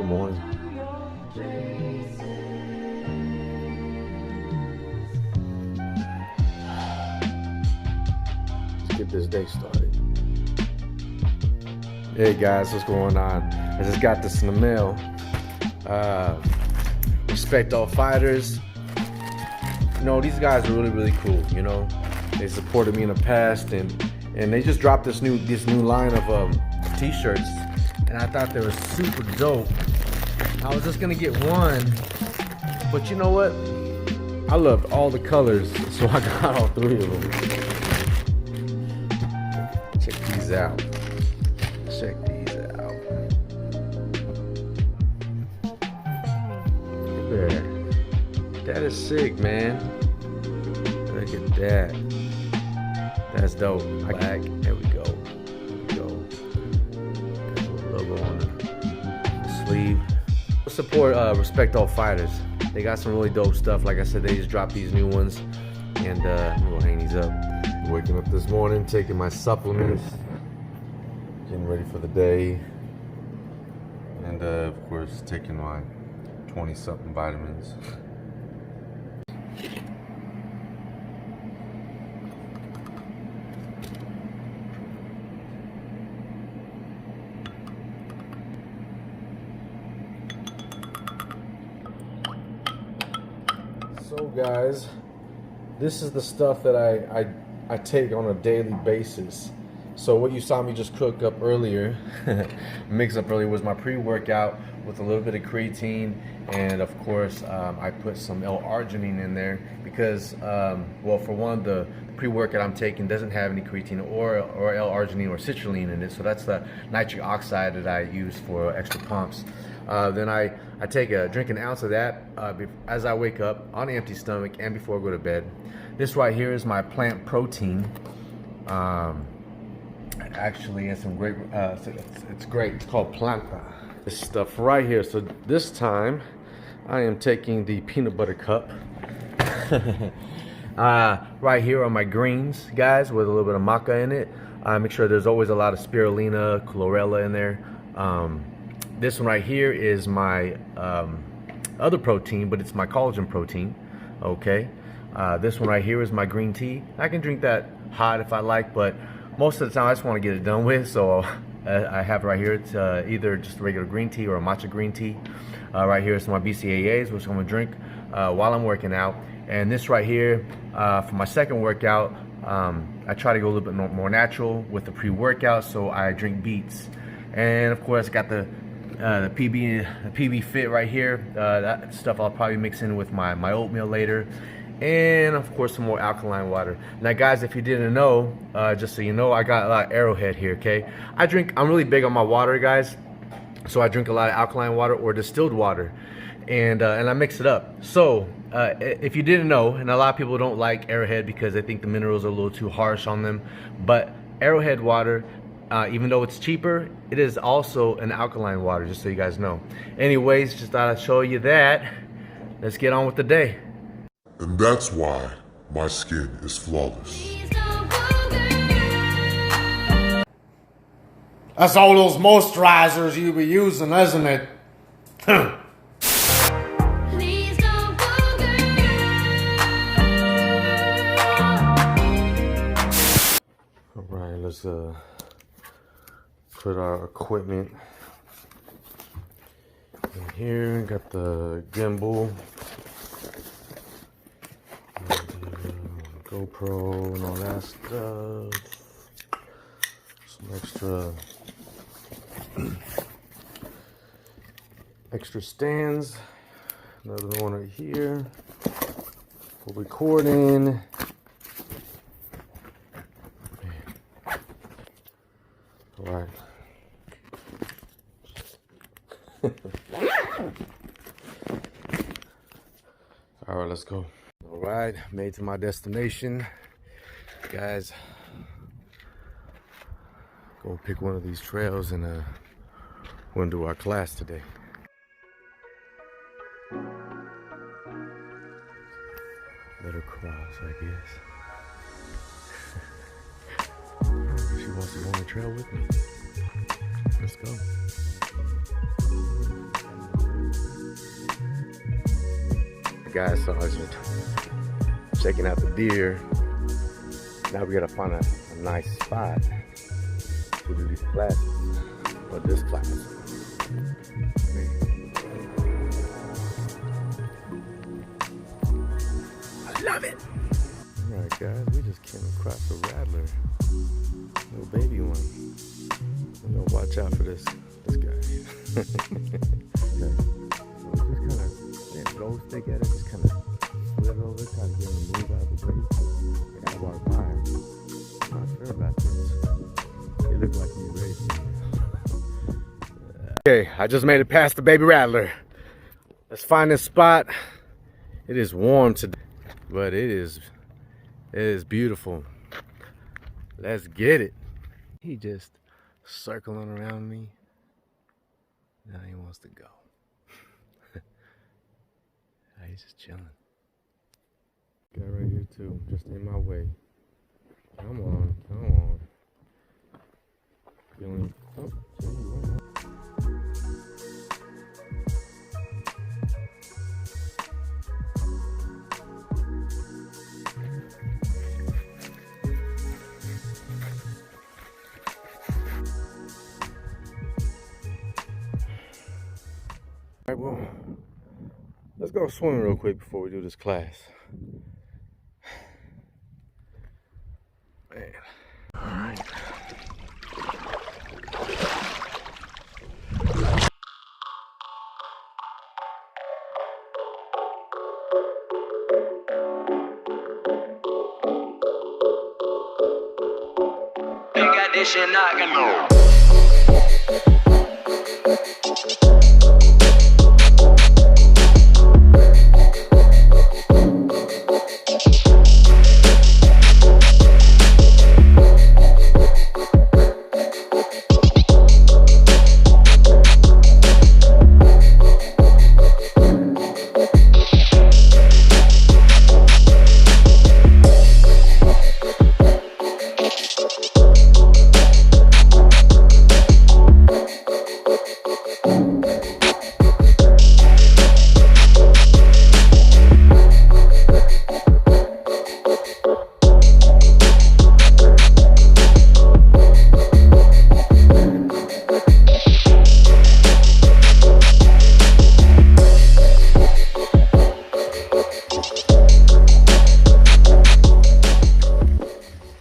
Good morning. Let's get this day started. Hey guys, what's going on? I just got this in the mail. Respect all fighters. You know, these guys are really cool. You know, they supported me in the past, and they just dropped this new line of t-shirts, and I thought they were super dope. I was just gonna get one, but you know what? I loved all the colors, so I got all 3 of them. Check these out. Check these out. Look at that. That is sick, man. Look at that. That's dope. Black. There we go. There we go. Got the logo on the sleeve. Support Respect All Fighters. They got some really dope stuff. Like I said, they just dropped these new ones, and we'll hang these up. Waking up this morning, taking my supplements, getting ready for the day, and of course taking my 20-something vitamins. So guys, this is the stuff that I take on a daily basis. So what you saw me just cook up earlier, mix up earlier, was my pre-workout with a little bit of creatine, and of course I put some L-arginine in there because, well, for one, the pre-workout I'm taking doesn't have any creatine or L-arginine or citrulline in it, so that's the nitric oxide that I use for extra pumps. Then I drink an ounce of that as I wake up on an empty stomach and before I go to bed. This right here is my plant protein. Actually, it's some great. It's great. It's called Planta. This stuff right here. So this time, I am taking the peanut butter cup. Right here are my greens, guys, with a little bit of maca in it. Make sure there's always a lot of spirulina, chlorella in there. This one right here is my other protein, but it's my collagen protein. Okay. This one right here is my green tea. I can drink that hot if I like, but most of the time I just want to get it done with. So I have right here, it's either just regular green tea or a matcha green tea. Right here is my BCAAs, which I'm gonna drink while I'm working out. And this right here, for my second workout, I try to go a little bit more natural with the pre-workout, so I drink beets. And of course, I got the PB Fit right here. That stuff I'll probably mix in with my oatmeal later, and of course some more alkaline water. Now guys, if you didn't know, just so you know, I got a lot of Arrowhead here. Okay, I'm really big on my water, guys, so I drink a lot of alkaline water or distilled water, and I mix it up. So if you didn't know, and a lot of people don't like Arrowhead because they think the minerals are a little too harsh on them, but Arrowhead water, even though it's cheaper, it is also an alkaline water, just so you guys know. Anyways, just thought I'd show you that. Let's get on with the day. And that's why my skin is flawless. That's all those moisturizers you be using, isn't it? All right, let's put our equipment in here. Got the gimbal, GoPro, and all that stuff. Some extra stands. Another one right here for recording. All right. All right, let's go. All right, made to my destination, guys. Go pick one of these trails, and we're gonna do our class today. Let her cross, I guess. She wants to go on the trail with me. Let's go. Guys, so I was just checking out the deer. Now we gotta find a nice spot to do these classes, or this class. I love it. All right, guys, we just came across a rattler, little baby one. I'm gonna watch out for this guy. Okay. So just kind of glow stick at it, just kind of flip over, try to get him to move out of the way. I gotta walk by him. I'm not sure about this. He looks like he's ready for me. Okay, I just made it past the baby rattler. Let's find this spot. It is warm today, but it is beautiful. Let's get it. He just circling around me. Now he wants to go. He's just chilling. Guy right here too, just in my way. Come on, come on. Feeling. Oh, all right, well, let's go swimming real quick before we do this class. Man. All right. You got this shit knocking.